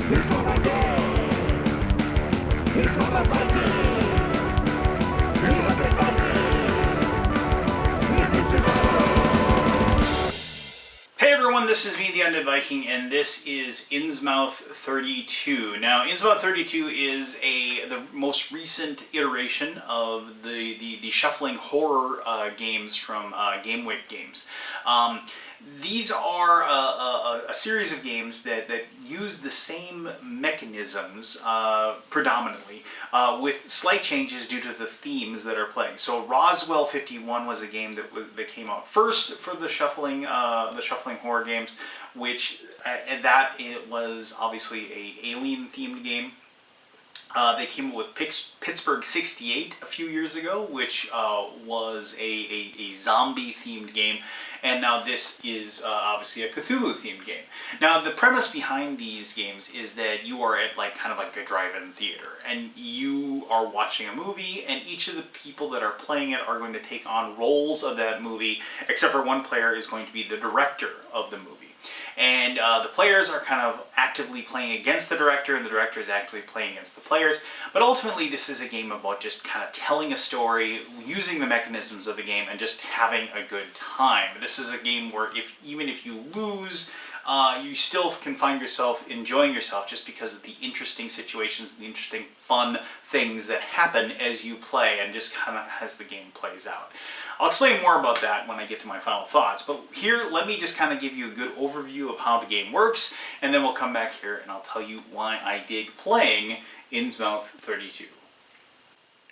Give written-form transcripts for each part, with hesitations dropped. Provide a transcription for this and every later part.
He's gonna get. He's gonna fight me. He's a big Viking. He thinks he's awesome. Hey everyone, this is me, the Undead Viking, and this is Innsmouth 32. Now, Innsmouth 32 is the most recent iteration of the shuffling horror games from GameWick Games. These are a series of games that use the same mechanisms predominantly, with slight changes due to the themes that are playing. So Roswell 51 was a game that came out first for the shuffling horror games, which it was obviously a alien themed game. They came up with Pittsburgh 68 a few years ago, which was a zombie-themed game, and now this is obviously a Cthulhu-themed game. Now, the premise behind these games is that you are at kind of like a drive-in theater, and you are watching a movie, and each of the people that are playing it are going to take on roles of that movie, except for one player is going to be the director of the movie. And the players are kind of actively playing against the director, and the director is actively playing against the players. But ultimately, this is a game about just kind of telling a story, using the mechanisms of the game, and just having a good time. This is a game where even if you lose, you still can find yourself enjoying yourself just because of the interesting situations, the interesting fun things that happen as you play, and just kind of as the game plays out. I'll explain more about that when I get to my final thoughts, but here let me just kind of give you a good overview of how the game works, and then we'll come back here and I'll tell you why I dig playing Innsmouth 32.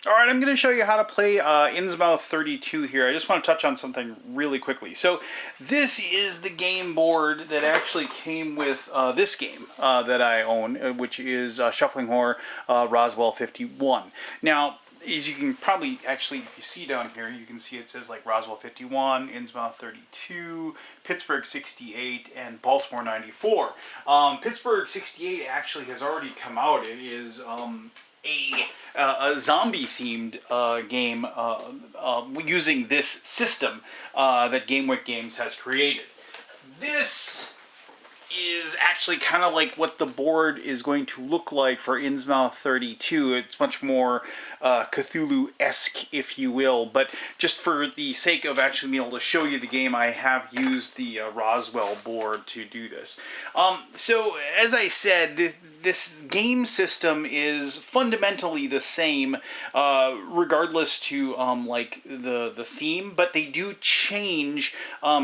Alright, I'm going to show you how to play Innsmouth 32 here. I just want to touch on something really quickly. So this is the game board that actually came with this game that I own, which is Shuffling Horror Roswell 51. Now, as you can probably actually, if you see down here, you can see it says like Roswell 51, Innsmouth 32, Pittsburgh 68, and Baltimore 94. Pittsburgh 68 actually has already come out. It is a zombie-themed game using this system that GameWick Games has created. This is actually kind of like what the board is going to look like for Innsmouth 32. It's much more Cthulhu-esque, if you will, but just for the sake of actually being able to show you the game, I have used the Roswell board to do this. So, as I said, this game system is fundamentally the same, regardless to like the theme, but they do change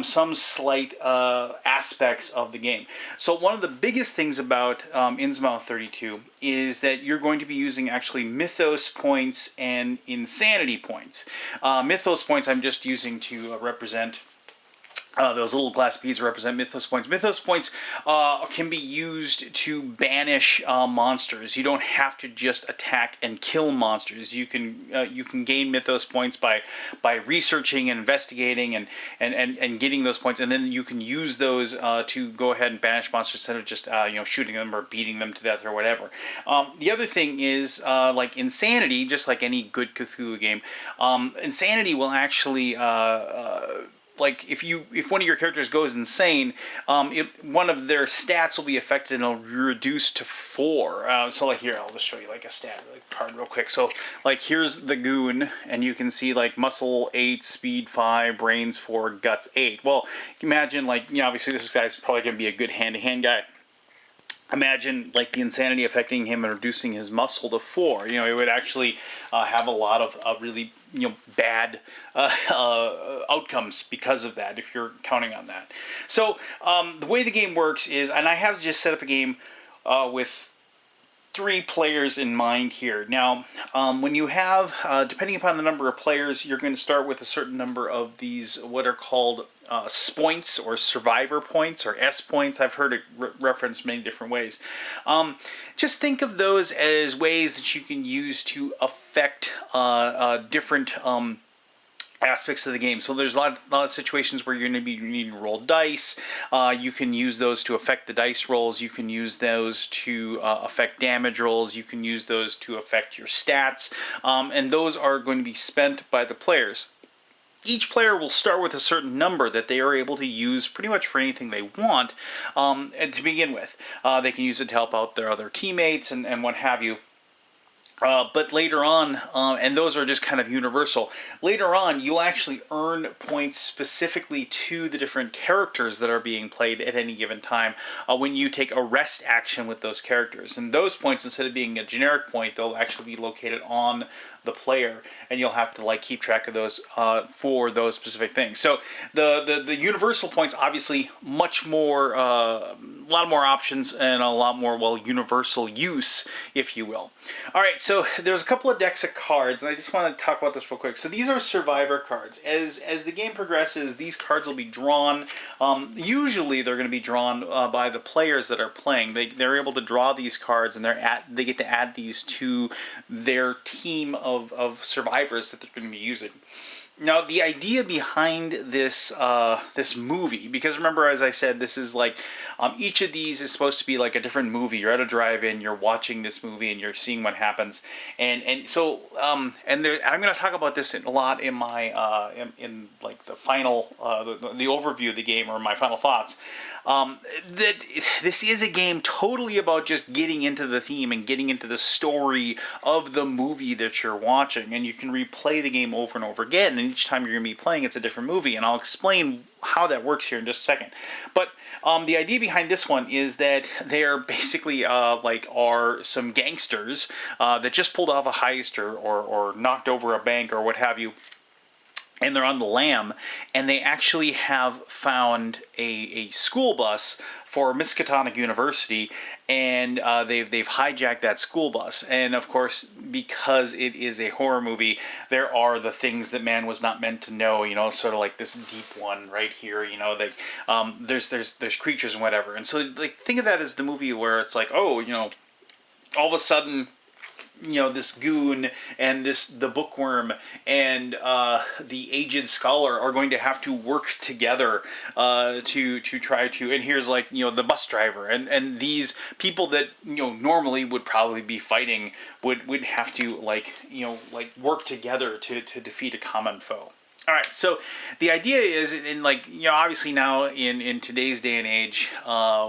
some slight aspects of the game. So one of the biggest things about Innsmouth 32 is that you're going to be using actually mythos points and insanity points. Mythos points I'm just using to represent those little glass beads represent mythos points. Mythos points can be used to banish monsters. You don't have to just attack and kill monsters. You can gain mythos points by researching and investigating and getting those points, and then you can use those to go ahead and banish monsters instead of just shooting them or beating them to death or whatever. The other thing is like insanity, just like any good Cthulhu game. Insanity will actually like if one of your characters goes insane, one of their stats will be affected and it'll reduce to 4. So like here, I'll just show you like a stat card real quick. So like here's the goon, and you can see like muscle 8, speed 5, brains 4, guts 8. Well, you can imagine like obviously this guy's probably gonna be a good hand-to-hand guy. Imagine like the insanity affecting him and reducing his muscle to 4. It would actually have a lot of really bad outcomes because of that, if you're counting on that. So the way the game works is, and I have just set up a game with 3 players in mind here. Now, when you have, depending upon the number of players, you're going to start with a certain number of these, what are called spoints or survivor points or S points. I've heard it referenced many different ways. Just think of those as ways that you can use to affect different aspects of the game. So there's a lot of situations where you're going to be needing to roll dice. You can use those to affect the dice rolls. You can use those to affect damage rolls. You can use those to affect your stats. And those are going to be spent by the players. each player will start with a certain number that they are able to use pretty much for anything they want, and to begin with. They can use it to help out their other teammates and what have you. But later on, and those are just kind of universal, later on you'll actually earn points specifically to the different characters that are being played at any given time when you take a rest action with those characters. And those points, instead of being a generic point, they'll actually be located on the player, and you'll have to like keep track of those for those specific things. So the universal points, obviously much more, a lot more options and a lot more, well, universal use, if you will. All right, so there's a couple of decks of cards, and I just want to talk about this real quick. So these are survivor cards. As the game progresses, these cards will be drawn. Usually they're going to be drawn by the players that are playing. They're able to draw these cards, and they get to add these to their team of survivors that they're going to be using. Now, the idea behind this this movie, because remember, as I said, this is like each of these is supposed to be like a different movie. You're at a drive-in, you're watching this movie, and you're seeing what happens. And so I'm going to talk about this a lot in my in like the final the overview of the game, or my final thoughts. That this is a game totally about just getting into the theme and getting into the story of the movie that you're watching, and you can replay the game over and over again, and each time you're going to be playing, it's a different movie, and I'll explain how that works here in just a second. But the idea behind this one is that they're basically are some gangsters that just pulled off a heist or knocked over a bank or what have you. And they're on the lam, and they actually have found a school bus for Miskatonic University, and they've hijacked that school bus. And of course, because it is a horror movie, there are the things that man was not meant to know. You know, sort of like this deep one right here. You know, like there's creatures and whatever. And so like think of that as the movie where it's like, oh, you know, all of a sudden, you know, this goon and the bookworm and the aged scholar are going to have to work together to try to, and here's like, you know, the bus driver and these people that, you know, normally would probably be fighting would have to, like, you know, like work together to defeat a common foe. All right, so the idea is, in like, you know, obviously now in today's day and age,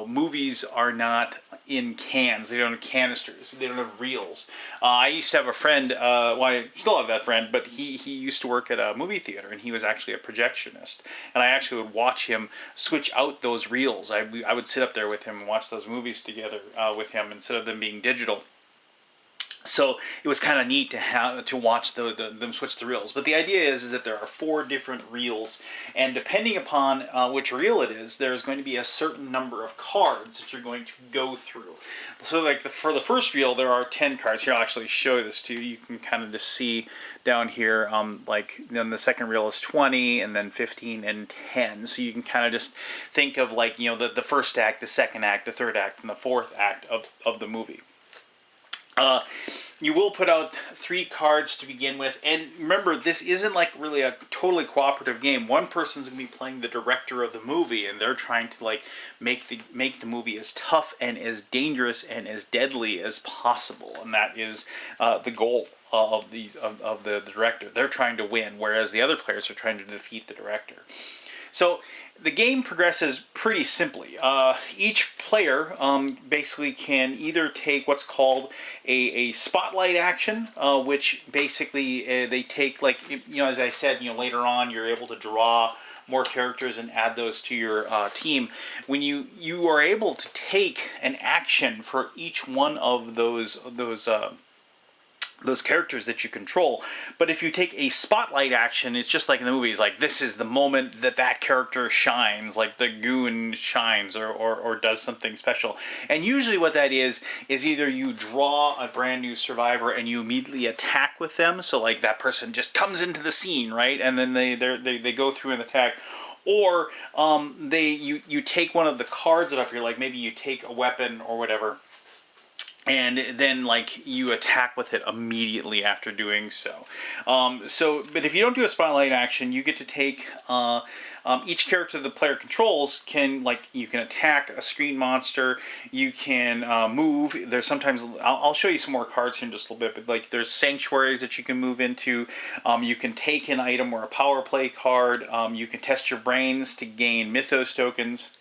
movies are not in cans. They don't have canisters. They don't have reels. I used to have a friend, well, I still have that friend, but he used to work at a movie theater, and he was actually a projectionist. And I actually would watch him switch out those reels. I would sit up there with him and watch those movies together with him instead of them being digital. So it was kind of neat to watch them switch the reels. But the idea is that there are 4 different reels, and depending upon which reel it is, there's going to be a certain number of cards that you're going to go through. So like for the first reel, there are 10 cards. Here, I'll actually show this to you. You can kind of just see down here, like then the second reel is 20, and then 15 and 10. So you can kind of just think of, like, you know, the first act, the second act, the third act, and the fourth act of the movie. You will put out 3 cards to begin with, and remember, this isn't like really a totally cooperative game. One person's going to be playing the director of the movie, and they're trying to like make the movie as tough and as dangerous and as deadly as possible, and that is the goal of the director. They're trying to win, whereas the other players are trying to defeat the director. So the game progresses pretty simply. Each player basically can either take what's called a spotlight action, which basically they take, like, you know, as I said, you know, later on you're able to draw more characters and add those to your team. When you are able to take an action for each one of those characters that you control. But if you take a spotlight action, it's just like in the movies, like this is the moment that character shines, like the goon shines or does something special. And usually what that is either you draw a brand new survivor and you immediately attack with them, so like that person just comes into the scene, right? And then they go through and attack. Or you take one of the cards up here, like maybe you take a weapon or whatever, and then like you attack with it immediately after doing so. But if you don't do a spotlight action, you get to take each character the player controls can, like, you can attack a screen monster, you can move. There's sometimes, I'll show you some more cards here in just a little bit, but like there's sanctuaries that you can move into. You can take an item or a power play card. You can test your brains to gain mythos tokens.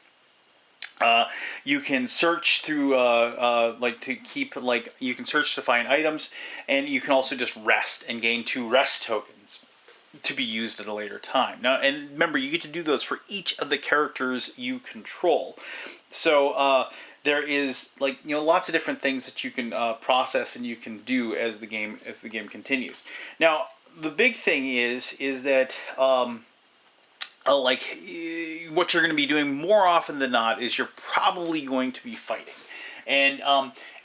You can search through, you can search to find items, and you can also just rest and gain 2 rest tokens to be used at a later time. Now, and remember, you get to do those for each of the characters you control. So there is, like, you know, lots of different things that you can process and you can do as the game continues. Now, the big thing is that what you're going to be doing more often than not is you're probably going to be fighting. And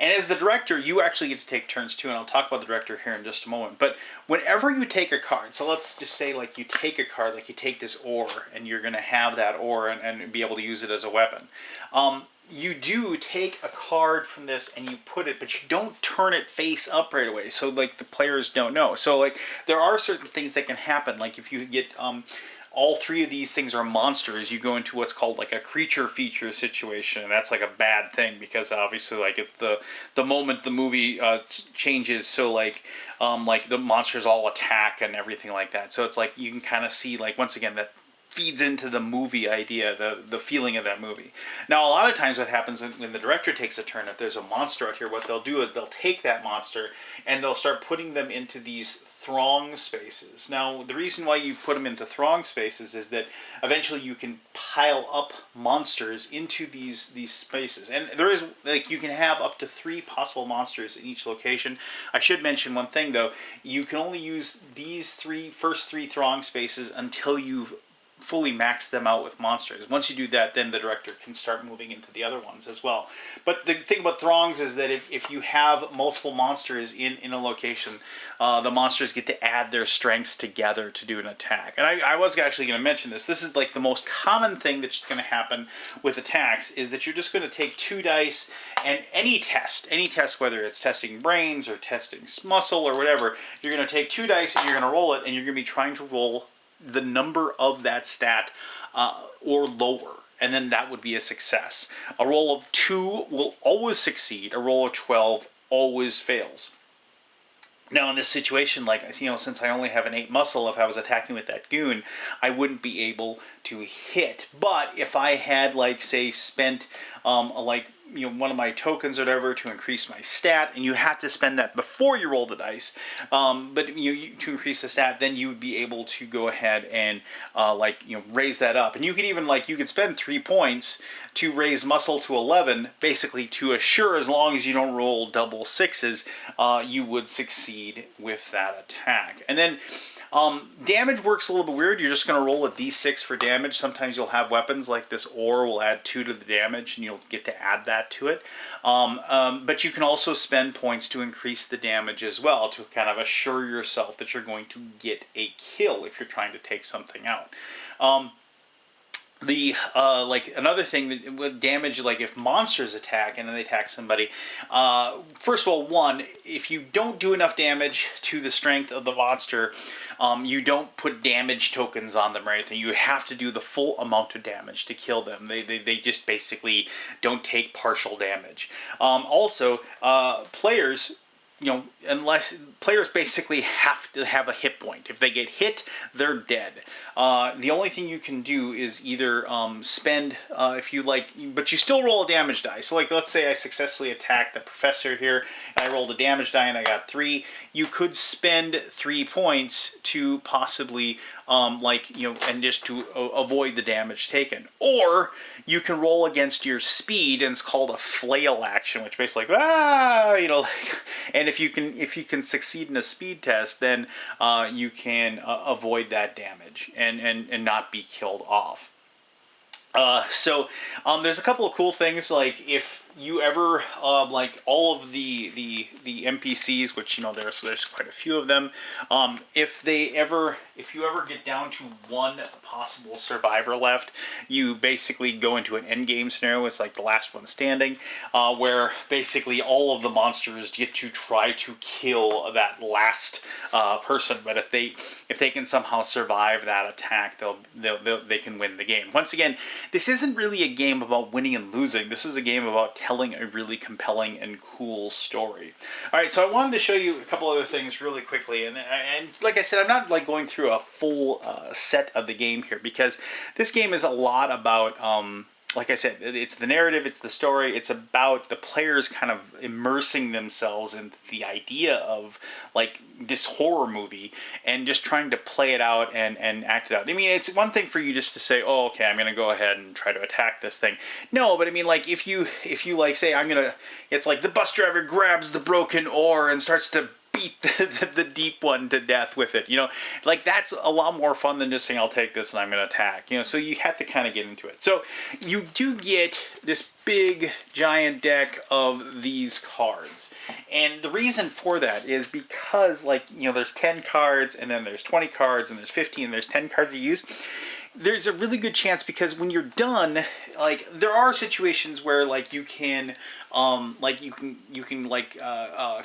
as the director, you actually get to take turns too, and I'll talk about the director here in just a moment. But whenever you take a card, so let's just say like you take a card, like you take this ore, and you're going to have that ore and be able to use it as a weapon. You do take a card from this and you put it, but you don't turn it face up right away, so like the players don't know. So like there are certain things that can happen, like if you get all 3 of these things are monsters, you go into what's called like a creature feature situation, and that's like a bad thing, because obviously like it's the moment the movie changes, so like the monsters all attack and everything like that. So it's like you can kind of see, like, once again, that feeds into the movie idea, the feeling of that movie. Now, a lot of times what happens when the director takes a turn, if there's a monster out here, what they'll do is they'll take that monster and they'll start putting them into these throng spaces. Now, the reason why you put them into throng spaces is that eventually you can pile up monsters into these spaces. And there is, like, you can have up to 3 possible monsters in each location. I should mention one thing, though. You can only use these first three throng spaces until you've fully max them out with monsters. Once you do that, then the director can start moving into the other ones as well. But the thing about throngs is that if you have multiple monsters in a location, the monsters get to add their strengths together to do an attack. And I was actually going to mention this. This is like the most common thing that's going to happen with attacks, is that you're just going to take 2 dice, and any test, whether it's testing brains or testing muscle or whatever, you're going to take 2 dice and you're going to roll it, and you're going to be trying to roll the number of that stat or lower, and then that would be a success. A roll of 2 will always succeed. A roll of 12 always fails. Now, in this situation, like, you know, since I only have an 8 muscle, if I was attacking with that goon, I wouldn't be able to hit. But if I had, like, say, spent one of my tokens or whatever to increase my stat, and you have to spend that before you roll the dice, but to increase the stat, then you would be able to go ahead and raise that up. And you could even, you could spend 3 points to raise muscle to 11, basically to assure, as long as you don't roll double 6s, you would succeed with that attack. And then damage works a little bit weird. You're just going to roll a d6 for damage. Sometimes you'll have weapons like this ore will add 2 to the damage, and you'll get to add that to it. But you can also spend points to increase the damage as well, to kind of assure yourself that you're going to get a kill if you're trying to take something out. Another thing with damage, like if monsters attack and then they attack somebody, first of all, one, if you don't do enough damage to the strength of the monster, you don't put damage tokens on them or anything. You have to do the full amount of damage to kill them. They just basically don't take partial damage. Also, players, unless players basically have to have a hit point. If they get hit, they're dead. The only thing you can do is either spend, if you like, but you still roll a damage die. So, like, let's say I successfully attacked the professor here, and I rolled a damage die and I got 3. You could spend 3 points to possibly, and just to avoid the damage taken. Or you can roll against your speed, and it's called a flail action, which basically, and if you can succeed in a speed test, then you can avoid that damage and not be killed off. So there's a couple of cool things, like if you ever like all of the NPCs, which there's quite a few of them, if you ever get down to one possible survivor left, you basically go into an end game scenario. It's like the last one standing, where basically all of the monsters get to try to kill that last person. But if they can somehow survive that attack, they can win the game. Once again, this isn't really a game about winning and losing. This is a game about telling a really compelling and cool story. All right, so I wanted to show you a couple other things really quickly, and like I said, I'm not like going through a full set of the game here, because this game is a lot about like I said, it's the narrative, it's the story, it's about the players kind of immersing themselves in the idea of like this horror movie and just trying to play it out and act it out. I mean, it's one thing for you just to say, oh, okay, I'm going to go ahead and try to attack this thing. No, but I mean, like if you like say, it's like the bus driver grabs the broken oar and starts to beat the deep one to death with it, like that's a lot more fun than just saying I'll take this and I'm going to attack, so you have to kind of get into it. So you do get this big giant deck of these cards, and the reason for that is because there's 10 cards, and then there's 20 cards, and there's 15, and there's 10 cards you use. There's a really good chance, because when you're done, like there are situations where like you can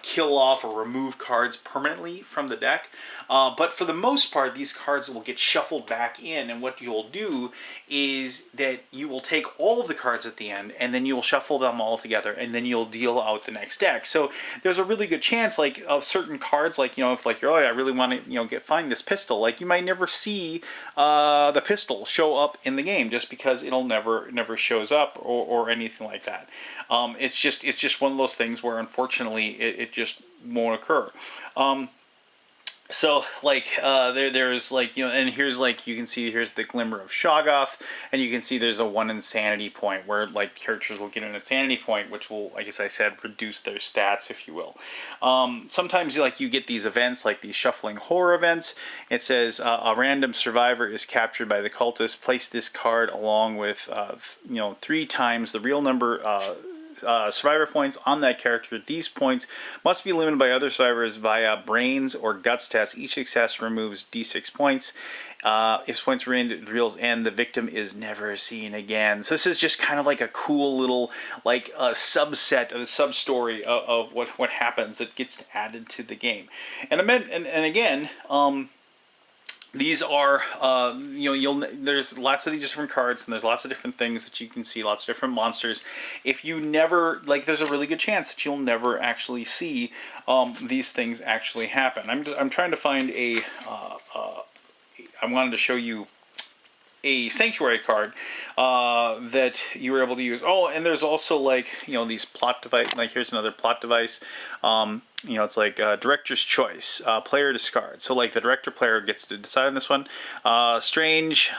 kill off or remove cards permanently from the deck, but for the most part these cards will get shuffled back in, and what you'll do is that you will take all of the cards at the end, and then you'll shuffle them all together, and then you'll deal out the next deck. So there's a really good chance like of certain cards, like if like you're, oh, I really want to find this pistol, like you might never see the pistol show up in the game, just because it'll never shows up or anything like that. It's just one of those things where unfortunately it just won't occur. So like there's like and here's like you can see here's the Glimmer of Shoggoth, and you can see there's a 1 insanity point where like characters will get an insanity point, which will, like as I said, reduce their stats, if you will. Sometimes you get these events like these shuffling horror events. It says a random survivor is captured by the cultist. Place this card along with 3 times the real number survivor points on that character. These points must be limited by other survivors via brains or guts tests. Each success removes d6 points. If points reveals end, the victim is never seen again. So this is just kind of like a cool little like a subset of the sub story of what happens that gets added to the game. And again, these are, there's lots of these different cards, and there's lots of different things that you can see, lots of different monsters. If you never, there's a really good chance that you'll never actually see these things actually happen. I'm trying to find I wanted to show you a sanctuary card that you were able to use. Oh, and there's also these plot device, like here's another plot device. It's like director's choice, player discard. So like the director player gets to decide on this one. Strange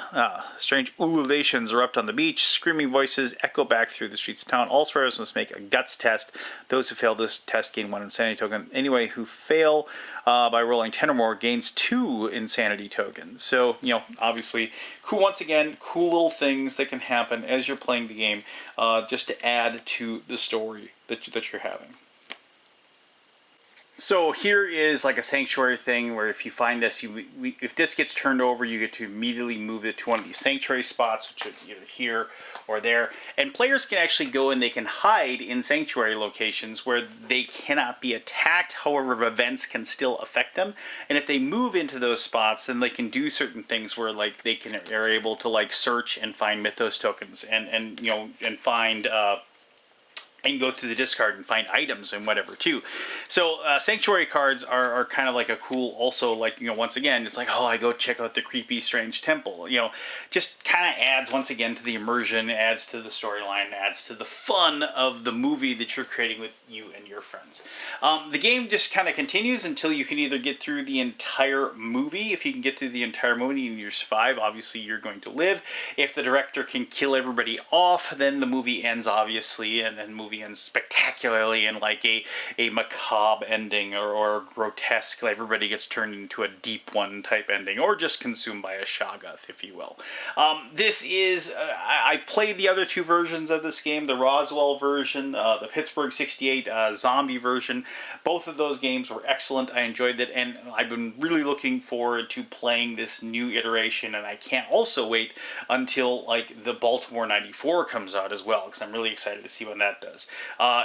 ululations erupt on the beach. Screaming voices echo back through the streets of town. All survivors must make a guts test. Those who fail this test gain 1 insanity token. Anyway, who fail by rolling 10 or more gains 2 insanity tokens. So, obviously, cool. Once again, cool little things that can happen as you're playing the game, just to add to the story that you're having. So here is like a sanctuary thing where if you find this, if this gets turned over, you get to immediately move it to one of these sanctuary spots, which is either here or there. And players can actually go and they can hide in sanctuary locations where they cannot be attacked. However, events can still affect them. And if they move into those spots, then they can do certain things where like are able to search and find mythos tokens and find and go through the discard and find items and whatever too. So sanctuary cards are kind of like a cool, also once again, it's like, oh, I go check out the creepy, strange temple. Just kind of adds once again to the immersion, adds to the storyline, adds to the fun of the movie that you're creating with you and your friends. The game just kind of continues until you can either get through the entire movie. If you can get through the entire movie and you survive, obviously you're going to live. If the director can kill everybody off, then the movie ends, obviously, and then moves movie ends spectacularly in like a macabre ending or grotesque, like everybody gets turned into a deep one type ending, or just consumed by a Shoggoth, if you will. This is, I played the other two versions of this game, the Roswell version, the Pittsburgh 68 zombie version. Both of those games were excellent. I enjoyed it, and I've been really looking forward to playing this new iteration, and I can't also wait until like the Baltimore 94 comes out as well, because I'm really excited to see what that does.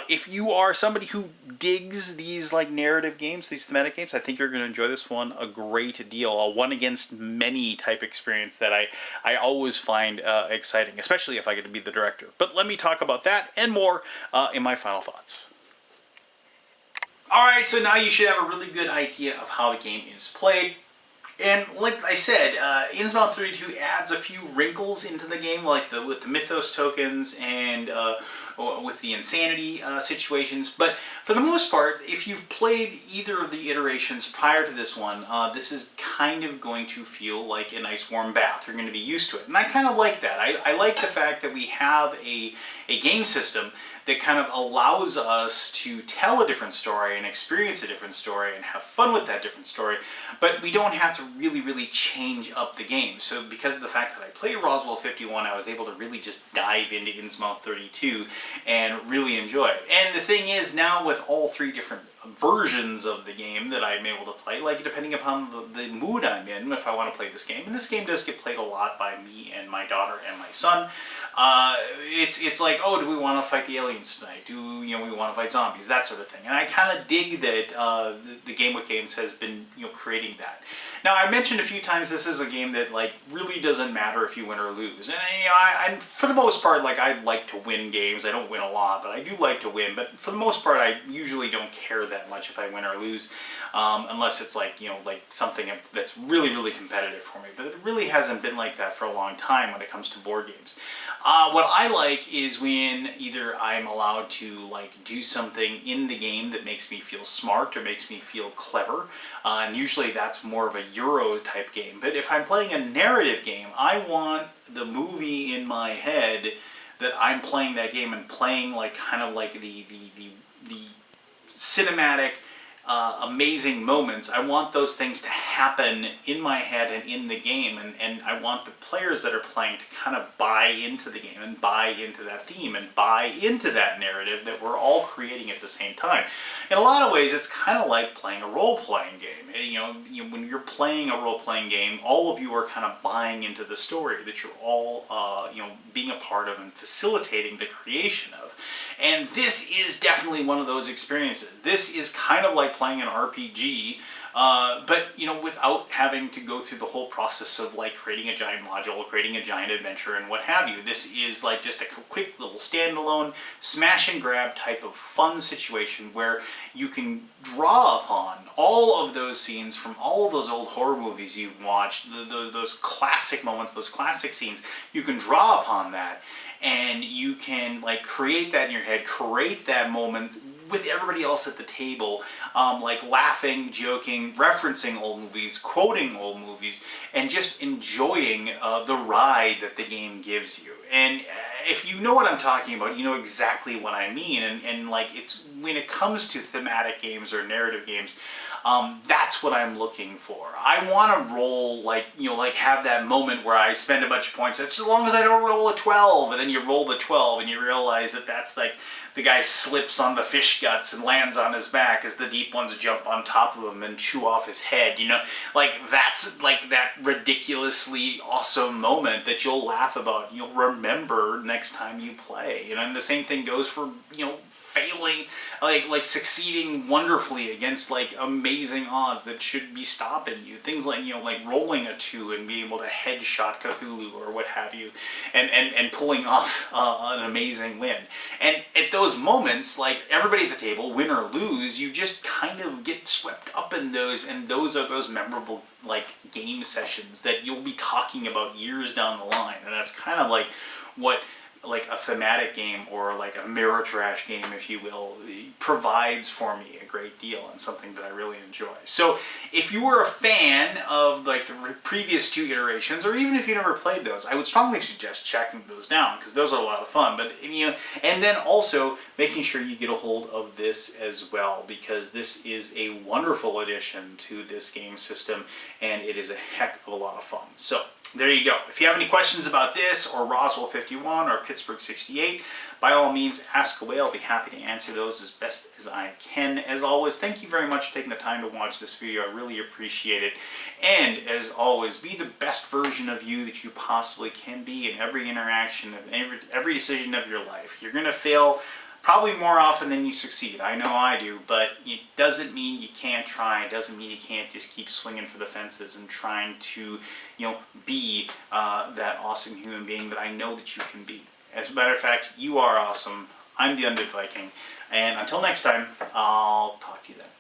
If you are somebody who digs these like narrative games, these thematic games, I think you're going to enjoy this one a great deal. A one against many type experience that I always find exciting, especially if I get to be the director. But let me talk about that and more in my final thoughts. Alright, so now you should have a really good idea of how the game is played. And like I said, Innsmouth 32 adds a few wrinkles into the game, like with the Mythos tokens and with the insanity situations. But for the most part, if you've played either of the iterations prior to this one, this is kind of going to feel like a nice warm bath. You're going to be used to it. And I kind of like that. I like the fact that we have a game system that kind of allows us to tell a different story and experience a different story and have fun with that different story, but we don't have to really change up the game. So because of the fact that I played Roswell 51, I was able to really just dive into Innsmouth 32 and really enjoy it. And the thing is, now with all three different versions of the game that I'm able to play, like depending upon the mood I'm in, if I want to play this game, and this game does get played a lot by me and my daughter and my son, it's like, oh, do we want to fight the aliens tonight? Do we want to fight zombies? That sort of thing. And I kind of dig that the Game with Games has been creating that. Now, I mentioned a few times this is a game that like really doesn't matter if you win or lose, and I for the most part, like, I like to win games. I don't win a lot, but I do like to win. But for the most part, I usually don't care that much if I win or lose, unless it's like like something that's really competitive for me. But it really hasn't been like that for a long time when it comes to board games. What I like is when either I'm allowed to like do something in the game that makes me feel smart or makes me feel clever, and usually that's more of a Euro type game. But if I'm playing a narrative game, I want the movie in my head that I'm playing that game and playing like kind of like the cinematic amazing moments. I want those things to happen in my head and in the game, and I want the players that are playing to kind of buy into the game and buy into that theme and buy into that narrative that we're all creating at the same time. In a lot of ways, it's kind of like playing a role-playing game. When you're playing a role-playing game, all of you are kind of buying into the story that you're all being a part of and facilitating the creation of. And this is definitely one of those experiences. This is kind of like playing an RPG, but without having to go through the whole process of like creating a giant module, creating a giant adventure, and what have you. This is like just a quick little standalone smash and grab type of fun situation where you can draw upon all of those scenes from all of those old horror movies you've watched, those classic moments, those classic scenes. You can draw upon that, and you can like create that in your head, create that moment with everybody else at the table, like laughing, joking, referencing old movies, quoting old movies, and just enjoying the ride that the game gives you. And if you know what I'm talking about, you know exactly what I mean. And like, it's when it comes to thematic games or narrative games, that's what I'm looking for. I want to roll like have that moment where I spend a bunch of points. As long as I don't roll a 12, and then you roll the 12, and you realize that that's like the guy slips on the fish guts and lands on his back as the deep ones jump on top of him and chew off his head. Like that's like that ridiculously awesome moment that you'll laugh about. You'll remember next time you play. And the same thing goes for failing, like succeeding wonderfully against like amazing odds that should be stopping you. Things like like rolling a 2 and being able to headshot Cthulhu or what have you, and pulling off an amazing win. And at those moments, like everybody at the table, win or lose, you just kind of get swept up in those, and those are those memorable like game sessions that you'll be talking about years down the line. And that's kind of like what like a thematic game or like a mirror trash game, if you will, provides for me a great deal and something that I really enjoy. So if you were a fan of like the previous 2 iterations, or even if you never played those, I would strongly suggest checking those down because those are a lot of fun. But and then also making sure you get a hold of this as well, because this is a wonderful addition to this game system and it is a heck of a lot of fun. So there you go. If you have any questions about this or Roswell 51 or Pittsburgh 68, by all means ask away. I'll be happy to answer those as best as I can. As always, thank you very much for taking the time to watch this video. I really appreciate it. And as always, be the best version of you that you possibly can be in every interaction, of every decision of your life. You're going to fail probably more often than you succeed. I know I do, but it doesn't mean you can't try. It doesn't mean you can't just keep swinging for the fences and trying to, be that awesome human being that I know that you can be. As a matter of fact, you are awesome. I'm the Undead Viking. And until next time, I'll talk to you then.